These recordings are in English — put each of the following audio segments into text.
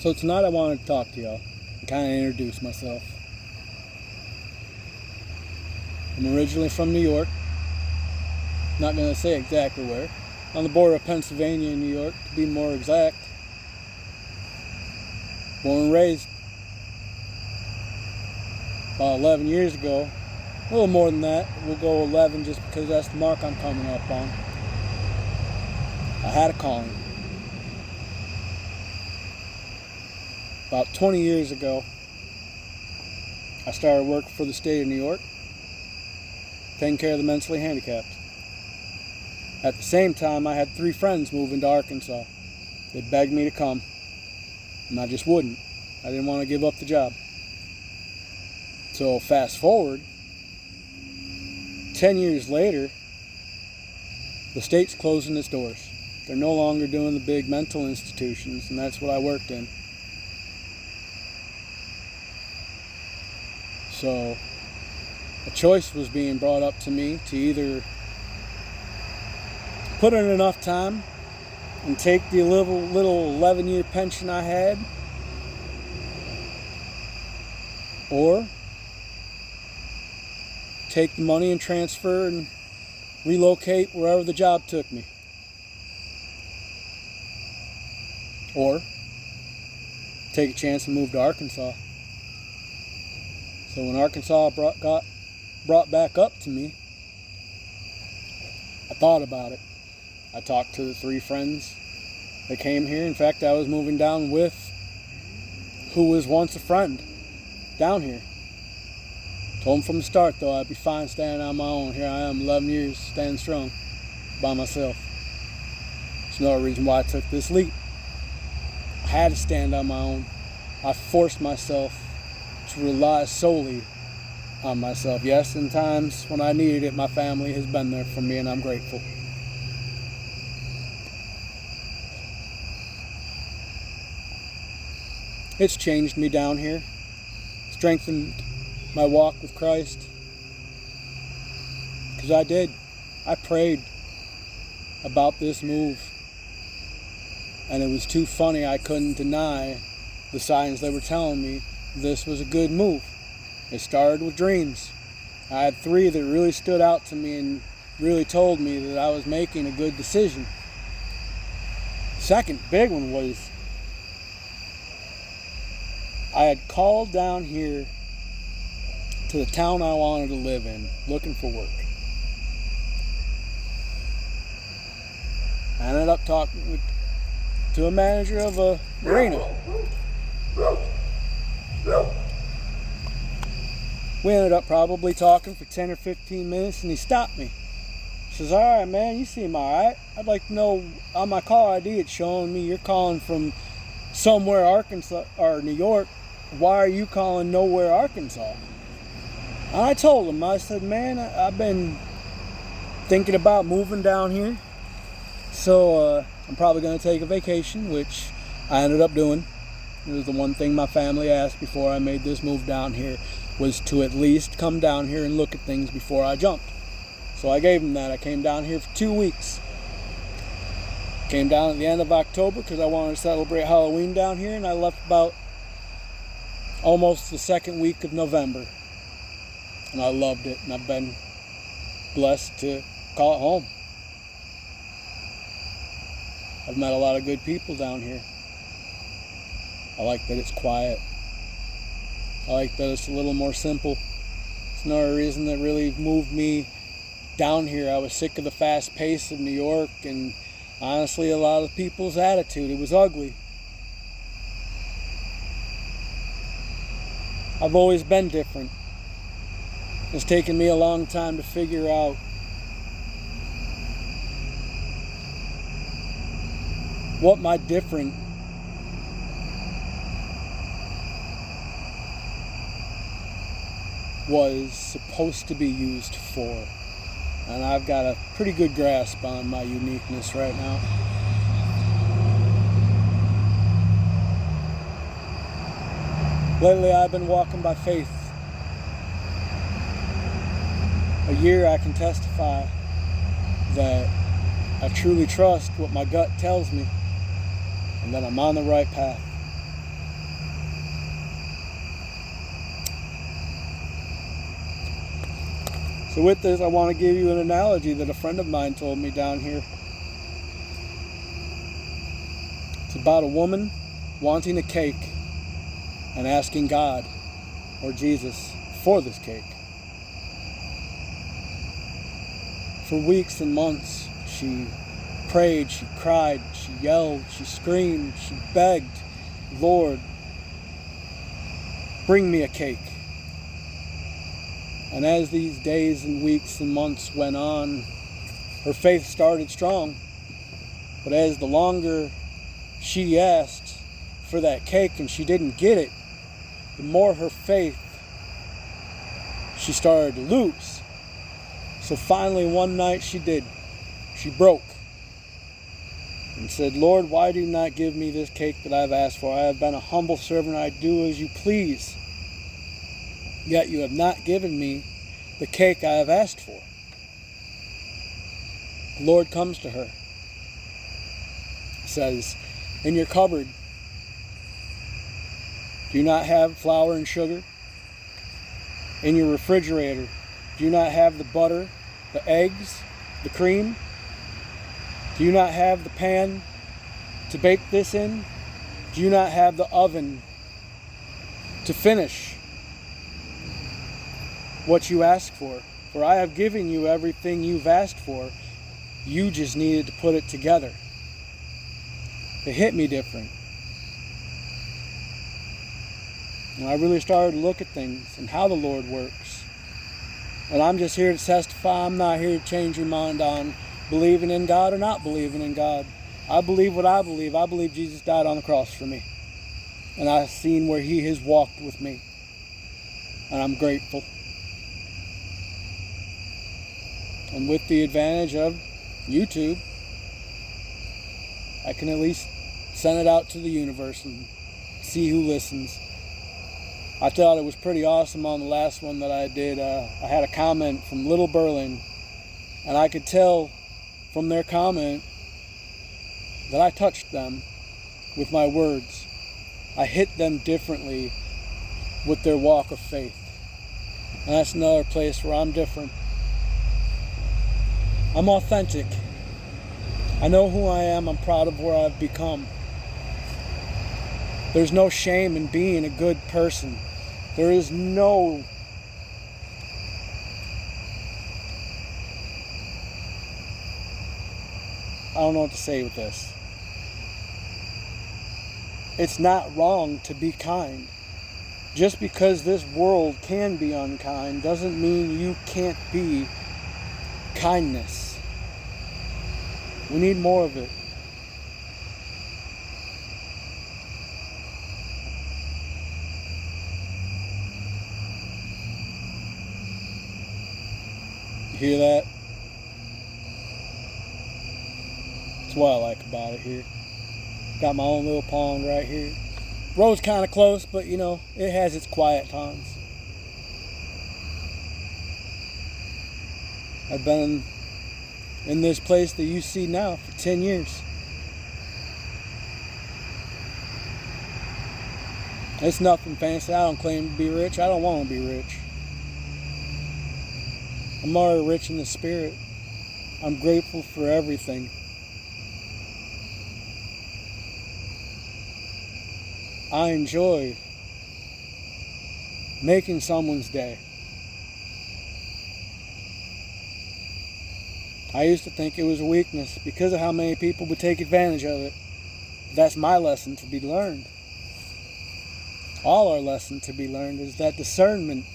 So tonight I wanted to talk to y'all and kind of introduce myself. I'm originally from New York. Not going to say exactly where. On the border of Pennsylvania and New York, to be more exact. Born and raised. About 11 years ago. A little more than that. We'll go 11 just because that's the mark I'm coming up on. I had a calling. About 20 years ago, I started working for the state of New York, taking care of the mentally handicapped. At the same time, I had 3 friends moving to Arkansas. They begged me to come, and I just wouldn't. I didn't want to give up the job. So fast forward, 10 years later, the state's closing its doors. They're no longer doing the big mental institutions, and that's what I worked in. So a choice was being brought up to me to either put in enough time and take the little 11-year pension I had, or take the money and transfer and relocate wherever the job took me, or take a chance and move to Arkansas. So when Arkansas got brought back up to me, I thought about it. I talked to the 3 friends that came here. In fact, I was moving down with who was once a friend down here. Told them from the start, though, I'd be fine standing on my own. Here I am, 11 years, standing strong by myself. There's no reason why I took this leap. I had to stand on my own. I forced myself to rely solely on myself. Yes, in times when I needed it, my family has been there for me, and I'm grateful. It's changed me down here, strengthened my walk with Christ, because I prayed about this move, and it was too funny. I couldn't deny the signs that were telling me this was a good move. It started with dreams. I had 3 that really stood out to me and really told me that I was making a good decision. Second big one was I had called down here to the town I wanted to live in, looking for work. I ended up talking to a manager of a marina. We ended up probably talking for 10 or 15 minutes, and he stopped me. He says, "All right, man, you seem all right. I'd like to know, on my caller ID, it's showing me you're calling from somewhere, Arkansas or New York. Why are you calling nowhere, Arkansas?" And I told him, I said, "Man, I've been thinking about moving down here. So I'm probably going to take a vacation," which I ended up doing. It was the one thing my family asked before I made this move down here, was to at least come down here and look at things before I jumped. So I gave them that. I came down here for 2 weeks. Came down at the end of October because I wanted to celebrate Halloween down here, and I left about almost the second week of November. And I loved it, and I've been blessed to call it home. I've met a lot of good people down here. I like that it's quiet. I like that it's a little more simple. It's another reason that really moved me down here. I was sick of the fast pace of New York, and honestly, a lot of people's attitude. It was ugly. I've always been different. It's taken me a long time to figure out what my different was supposed to be used for. And I've got a pretty good grasp on my uniqueness right now. Lately, I've been walking by faith. A year I can testify that I truly trust what my gut tells me, and that I'm on the right path. So with this, I want to give you an analogy that a friend of mine told me down here. It's about a woman wanting a cake and asking God or Jesus for this cake. For weeks and months, she prayed, she cried, she yelled, she screamed, she begged, Lord, bring me a cake. And as these days and weeks and months went on, her faith started strong. But as the longer she asked for that cake and she didn't get it, the more her faith she started to lose. So finally one night she did. She broke and said, Lord, why do you not give me this cake that I've asked for? I have been a humble servant. I do as you please. Yet you have not given me the cake I have asked for. The Lord comes to her. Says, in your cupboard, do you not have flour and sugar? In your refrigerator, do you not have the butter, the eggs, the cream? Do you not have the pan to bake this in? Do you not have the oven to finish what you asked for? For I have given you everything you've asked for. You just needed to put it together. It hit me different. And I really started to look at things and how the Lord works. And I'm just here to testify. I'm not here to change your mind on believing in God or not believing in God. I believe what I believe. I believe Jesus died on the cross for me. And I've seen where He has walked with me. And I'm grateful. And with the advantage of YouTube, I can at least send it out to the universe and see who listens. I thought it was pretty awesome on the last one that I did. I had a comment from Little Berlin, and I could tell from their comment that I touched them with my words. I hit them differently with their walk of faith. And that's another place where I'm different. I'm authentic. I know who I am. I'm proud of where I've become. There's no shame in being a good person. There is no I don't know what to say with this. It's not wrong to be kind. Just because this world can be unkind doesn't mean you can't be kindness. We need more of it. You hear that? That's what I like about it here. Got my own little pond right here. Road's kind of close, but you know, it has its quiet times. I've been in this place that you see now for 10 years. It's nothing fancy. I don't claim to be rich. I don't want to be rich. I'm already rich in the spirit. I'm grateful for everything. I enjoy making someone's day. I used to think it was a weakness because of how many people would take advantage of it. That's my lesson to be learned. All our lesson to be learned is that discernment.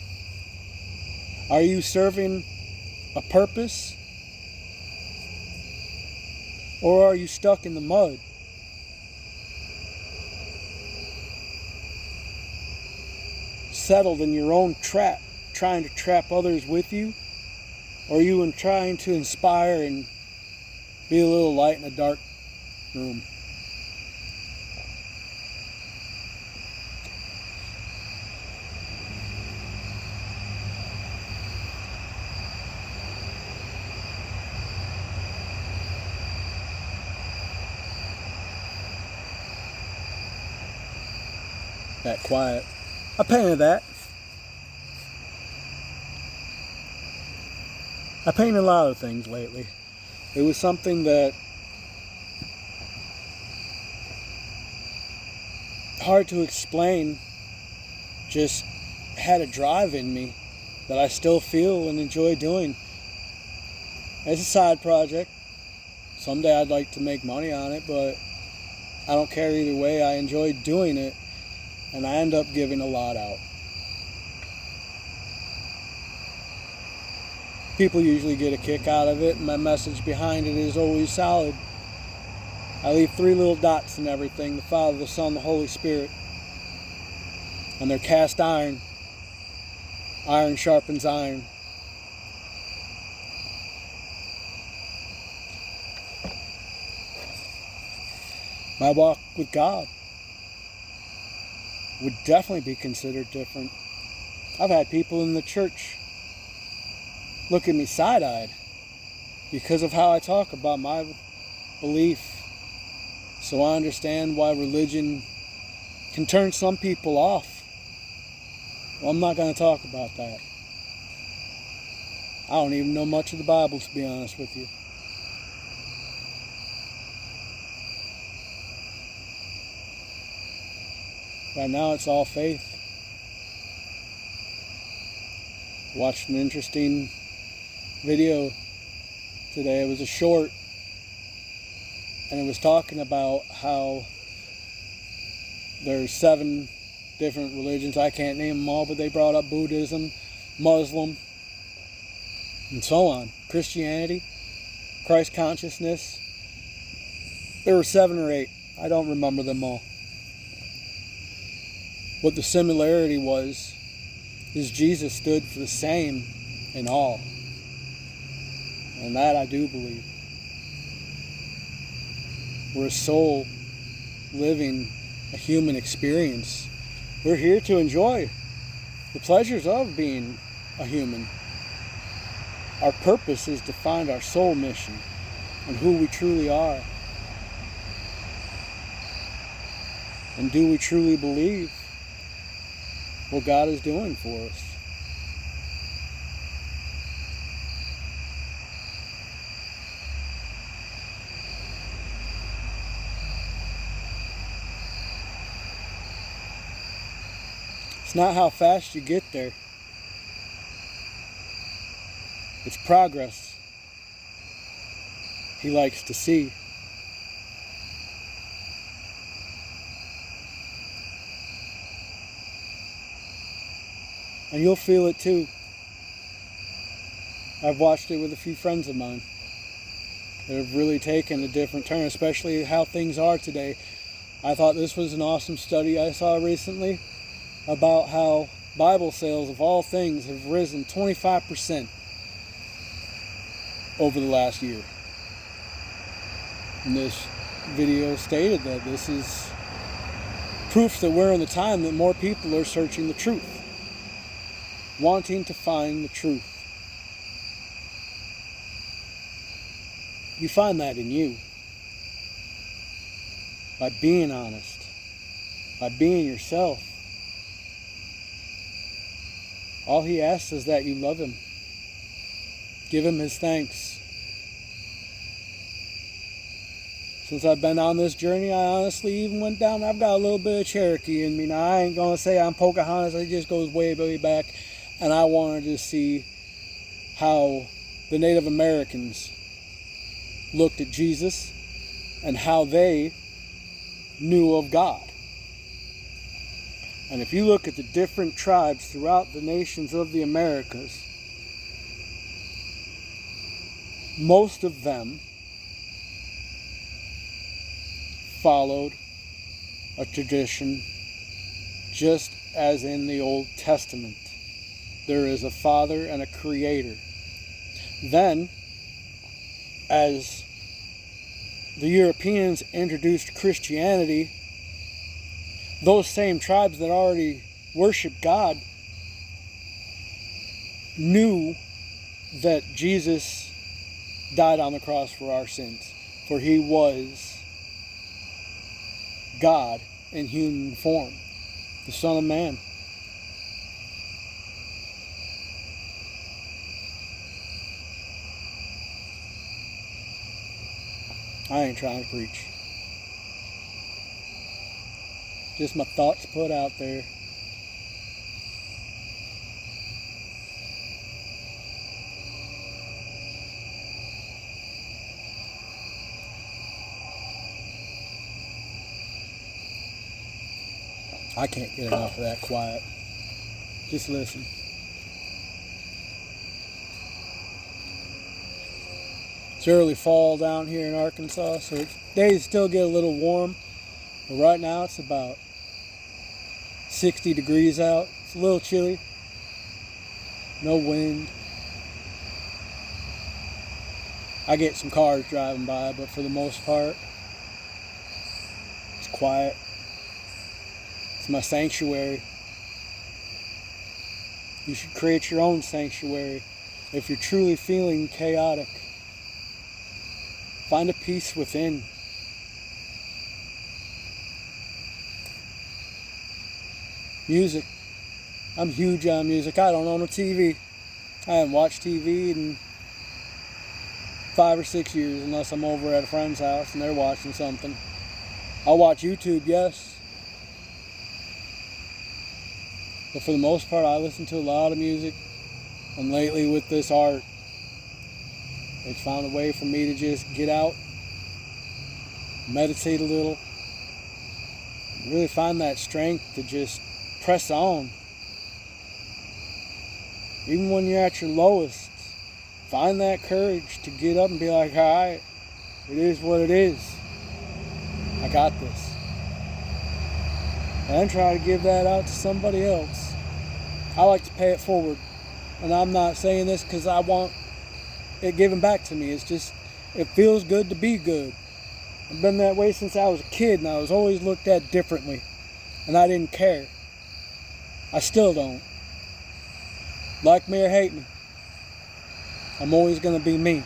Are you serving a purpose? Or are you stuck in the mud? Settled in your own trap, trying to trap others with you? Or are you trying to inspire and be a little light in a dark room? That quiet. I painted that. I paint a lot of things lately. It was something that hard to explain, just had a drive in me that I still feel and enjoy doing. It's a side project. Someday I'd like to make money on it, but I don't care either way. I enjoy doing it, and I end up giving a lot out. People usually get a kick out of it, and my message behind it is always solid. I leave 3 little dots in everything: the Father, the Son, the Holy Spirit. And they're cast iron. Iron sharpens iron. My walk with God would definitely be considered different. I've had people in the church look at me side-eyed because of how I talk about my belief. So I understand why religion can turn some people off. Well, I'm not going to talk about that. I don't even know much of the Bible, to be honest with you. Right now it's all faith. Watched an interesting video today. It was a short, and it was talking about how there's 7 different religions. I can't name them all, but they brought up Buddhism, Muslim, and so on. Christianity, Christ consciousness. There were 7 or 8. I don't remember them all. What the similarity was is Jesus stood for the same in all. And that I do believe. We're a soul living a human experience. We're here to enjoy the pleasures of being a human. Our purpose is to find our soul mission and who we truly are. And do we truly believe what God is doing for us? It's not how fast you get there. It's progress He likes to see. And you'll feel it too. I've watched it with a few friends of mine that have really taken a different turn, especially how things are today. I thought this was an awesome study I saw recently about how Bible sales of all things have risen 25% over the last year. And this video stated that this is proof that we're in the time that more people are searching the truth, wanting to find the truth. You find that in you by being honest, by being yourself. All He asks is that you love Him. Give Him His thanks. Since I've been on this journey, I honestly even went down. I've got a little bit of Cherokee in me. Now, I ain't going to say I'm Pocahontas. It just goes way, way back. And I wanted to see how the Native Americans looked at Jesus and how they knew of God. And if you look at the different tribes throughout the nations of the Americas, most of them followed a tradition just as in the Old Testament. There is a Father and a Creator. Then, as the Europeans introduced Christianity, those same tribes that already worshiped God knew that Jesus died on the cross for our sins, for He was God in human form, the Son of Man. I ain't trying to preach. Just my thoughts put out there. I can't get enough of that quiet. Just listen. It's early fall down here in Arkansas, so days still get a little warm. But right now it's about 60 degrees out. It's a little chilly. No wind. I get some cars driving by, but for the most part, it's quiet. It's my sanctuary. You should create your own sanctuary if you're truly feeling chaotic. Find a peace within. Music. I'm huge on music. I don't own a TV. I haven't watched TV in 5 or 6 years unless I'm over at a friend's house and they're watching something. I'll watch YouTube, yes. But for the most part, I listen to a lot of music. And lately with this art, it's found a way for me to just get out, meditate a little, really find that strength to just press on. Even when you're at your lowest, find that courage to get up and be like, all right, it is what it is. I got this. And try to give that out to somebody else. I like to pay it forward. And I'm not saying this because I want it given back to me. It's just, it feels good to be good. I've been that way since I was a kid, and I was always looked at differently. And I didn't care. I still don't. Like me or hate me, I'm always going to be me.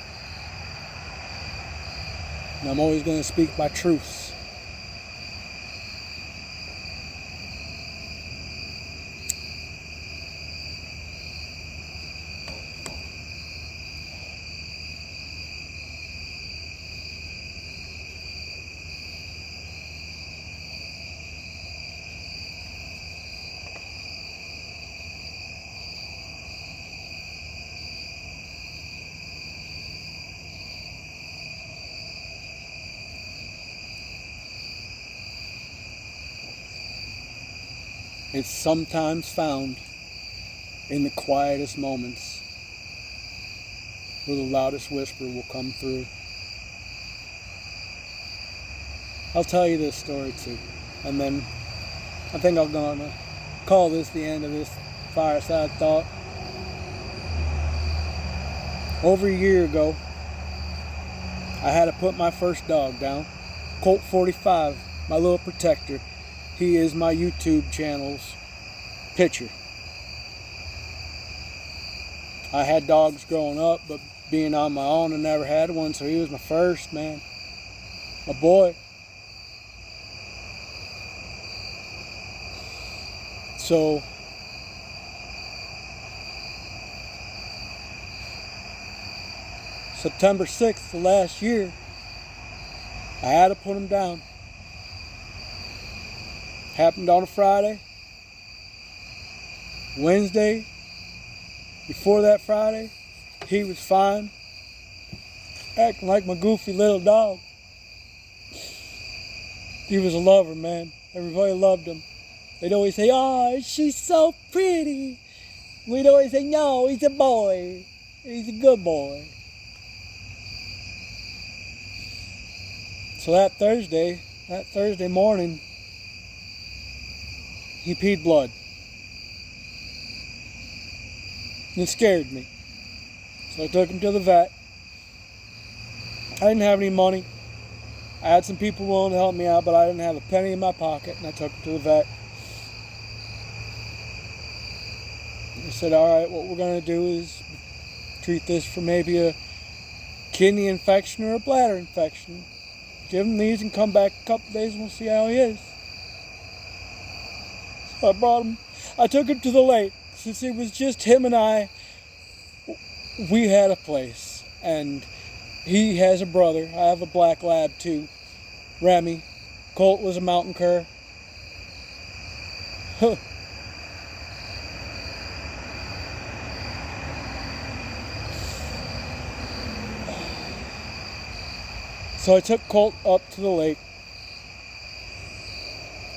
And I'm always going to speak my truths. It's sometimes found in the quietest moments where the loudest whisper will come through. I'll tell you this story too, and then I think I'm gonna call this the end of this fireside thought. Over a year ago, I had to put my first dog down, Colt 45, my little protector. He is my YouTube channel's picture. I had dogs growing up, but being on my own, I never had one, so he was my first, man. My boy. So, September 6th of last year, I had to put him down. Happened on a Friday. Wednesday, before that Friday, he was fine. Acting like my goofy little dog. He was a lover, man. Everybody loved him. They'd always say, oh, she's so pretty. We'd always say, no, he's a boy. He's a good boy. So that Thursday morning, he peed blood. It scared me. So I took him to the vet. I didn't have any money. I had some people willing to help me out, but I didn't have a penny in my pocket, and I took him to the vet. They said, all right, what we're going to do is treat this for maybe a kidney infection or a bladder infection. Give him these and come back a couple days and we'll see how he is. So I took him to the lake. Since it was just him and I, we had a place. And He has a brother. I have a black lab too. Remy. Colt was a mountain cur. Huh. So I took Colt up to the lake.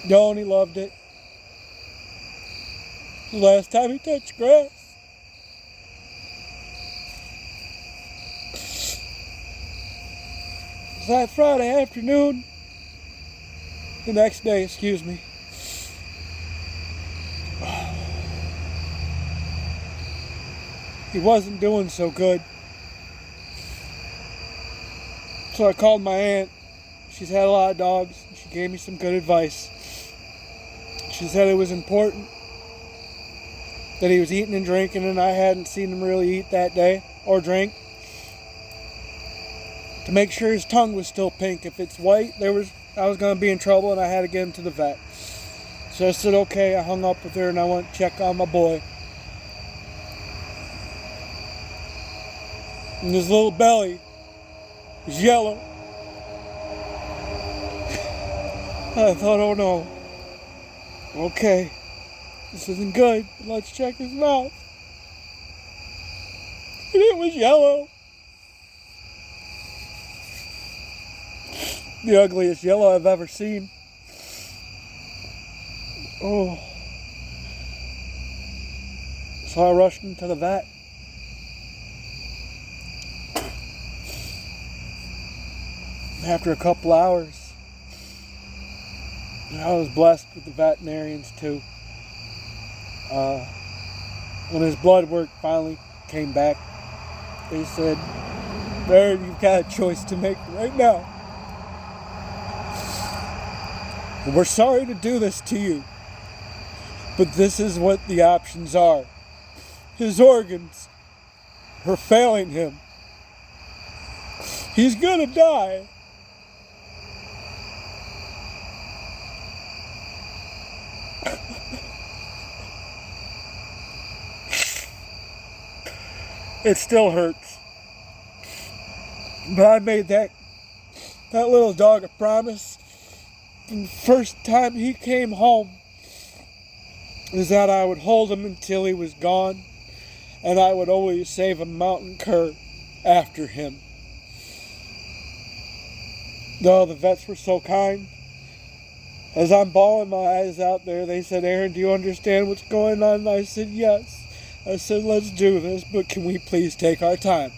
Yo, and he loved it. The last time he touched grass. It was that Friday afternoon. The next day, excuse me. He wasn't doing so good. So I called my aunt. She's had a lot of dogs. She gave me some good advice. She said it was important that he was eating and drinking, and I hadn't seen him really eat that day or drink. To make sure his tongue was still pink. If it's white, I was going to be in trouble, and I had to get him to the vet. So I said, okay. I hung up with her, and I went to check on my boy. And his little belly was yellow. I thought, oh no. Okay, this isn't good. Let's check his mouth. And it was yellow. The ugliest yellow I've ever seen. Oh. So I rushed him to the vet. After a couple hours, I was blessed with the veterinarians too. When his blood work finally came back, they said, "There, you've got a choice to make right now. We're sorry to do this to you, but this is what the options are. His organs are failing him. He's gonna die. It still hurts. But I made that little dog a promise from the first time he came home is that I would hold him until he was gone, and I would always save a mountain cur after him. No, the vets were so kind. As I'm bawling my eyes out there, they said, "Aaron, do you understand what's going on?" And I said, "Yes." I said, "Let's do this, but can we please take our time?"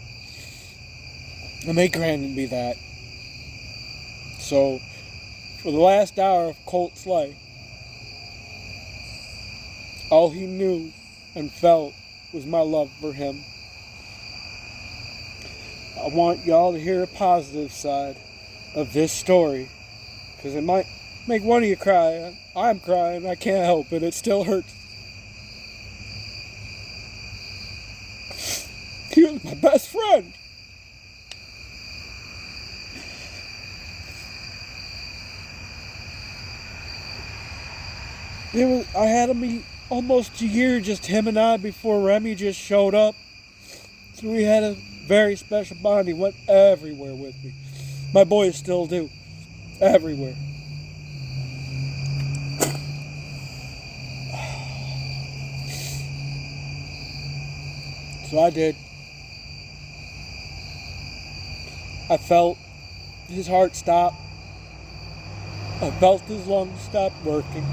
And they granted me that. So, for the last hour of Colt's life, all he knew and felt was my love for him. I want y'all to hear a positive side of this story, because it might make one of you cry. I'm crying. I can't help it. It still hurts. He was my best friend. I had him almost a year, just him and I, before Remy just showed up. So we had a very special bond. He went everywhere with me. My boys still do. Everywhere. So I did. I felt his heart stop. I felt his lungs stop working.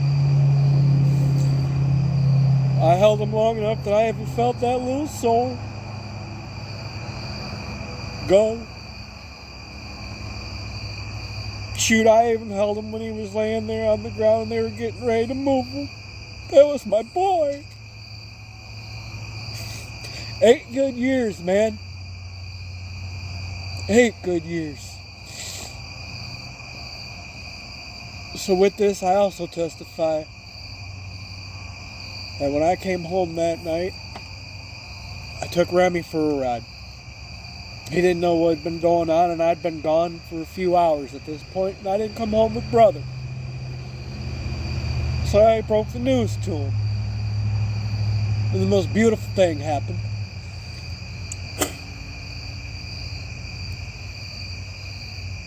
I held him long enough that I even felt that little soul go. Shoot, I even held him when he was laying there on the ground and they were getting ready to move him. That was my boy. 8 good years, man. 8 good years. So with this, I also testify that when I came home that night, I took Remy for a ride. He didn't know what had been going on, and I'd been gone for a few hours at this point, and I didn't come home with brother. So I broke the news to him. And the most beautiful thing happened.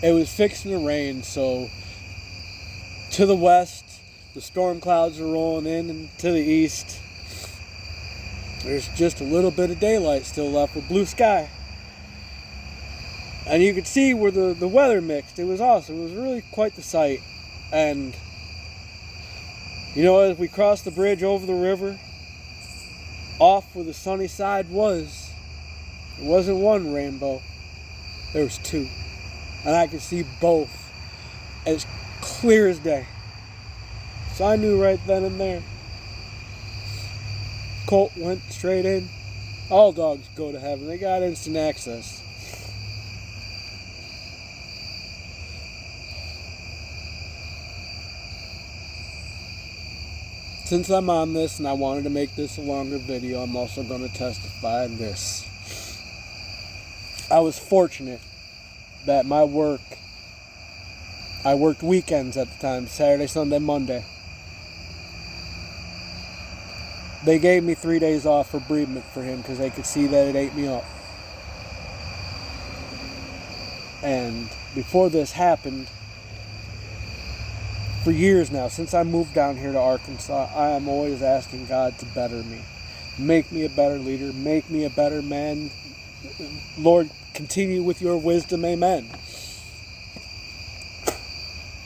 it was fixing to rain, so to the west, the storm clouds are rolling in, and to the east, there's just a little bit of daylight still left with blue sky. And you could see where the weather mixed. It was awesome. It was really quite the sight. And, you know, as we crossed the bridge over the river, off where the sunny side was, it wasn't one rainbow. There was two. And I could see both as clear as day. So I knew right then and there. Colt went straight in. All dogs go to heaven. They got instant access. Since I'm on this and I wanted to make this a longer video, I'm also going to testify in this. I was fortunate that my work, I worked weekends at the time, Saturday, Sunday, Monday. They gave me 3 days off for bereavement for him because they could see that it ate me up. And before this happened, for years now, since I moved down here to Arkansas, I am always asking God to better me. Make me a better leader. Make me a better man. Lord, continue with your wisdom. Amen.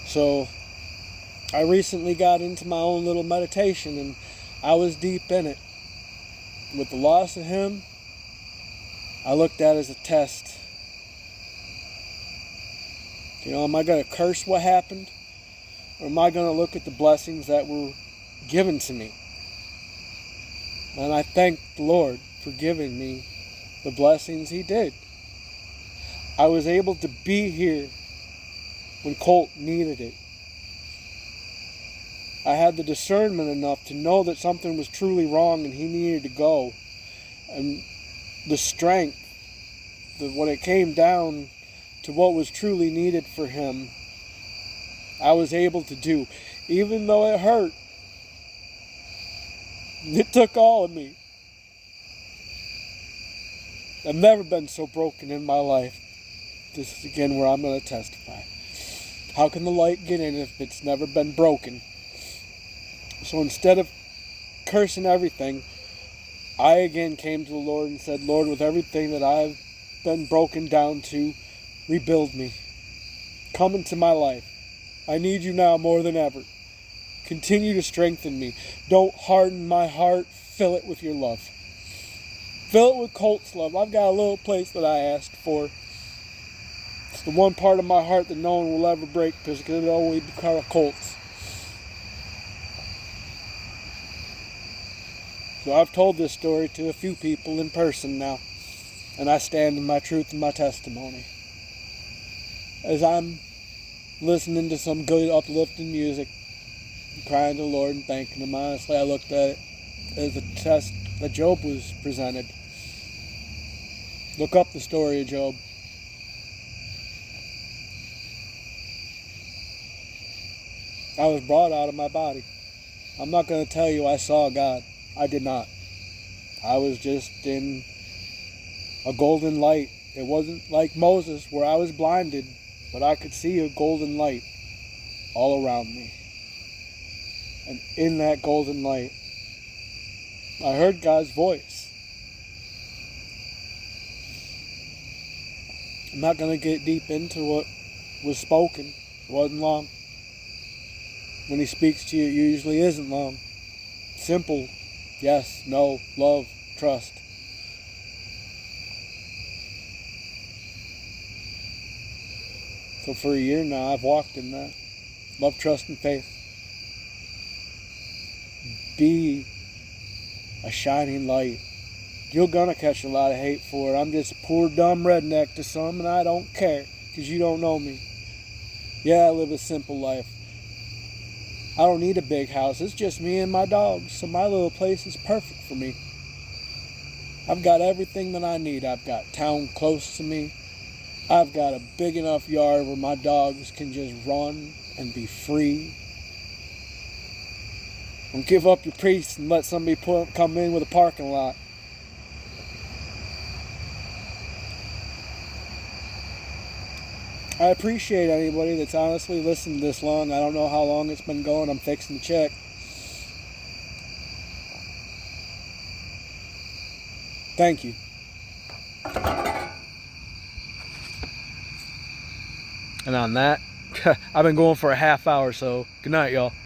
So, I recently got into my own little meditation, and I was deep in it. With the loss of him, I looked at it as a test. You know, am I going to curse what happened? Or am I going to look at the blessings that were given to me? And I thank the Lord for giving me the blessings He did. I was able to be here when Colt needed it. I had the discernment enough to know that something was truly wrong and he needed to go. And the strength, when it came down to what was truly needed for him, I was able to do. Even though it hurt, it took all of me. I've never been so broken in my life. This is again where I'm going to testify. How can the light get in if it's never been broken? So instead of cursing everything, I again came to the Lord and said, Lord, with everything that I've been broken down to, rebuild me. Come into my life. I need you now more than ever. Continue to strengthen me. Don't harden my heart. Fill it with your love. Fill it with Colt's love. I've got a little place that I asked for. It's the one part of my heart that no one will ever break because it'll always be called Colt's. So I've told this story to a few people in person now, and I stand in my truth and my testimony. As I'm listening to some good uplifting music, crying to the Lord and thanking Him, honestly, I looked at it as a test that Job was presented. Look up the story of Job. I was brought out of my body. I'm not going to tell you I saw God. I did not. I was just in a golden light. It wasn't like Moses where I was blinded, but I could see a golden light all around me. And in that golden light, I heard God's voice. I'm not going to get deep into what was spoken. It wasn't long. When He speaks to you, it usually isn't long. Simple. Yes, no, love, trust. So for a year now, I've walked in that. Love, trust, and faith. Be a shining light. You're going to catch a lot of hate for it. I'm just a poor, dumb redneck to some, and I don't care because you don't know me. Yeah, I live a simple life. I don't need a big house. It's just me and my dogs, so my little place is perfect for me. I've got everything that I need. I've got town close to me. I've got a big enough yard where my dogs can just run and be free. Don't give up your peace and let somebody come in with a parking lot. I appreciate anybody that's honestly listened this long. I don't know how long it's been going. I'm fixing to check. Thank you. And on that, I've been going for a half hour, so good night, y'all.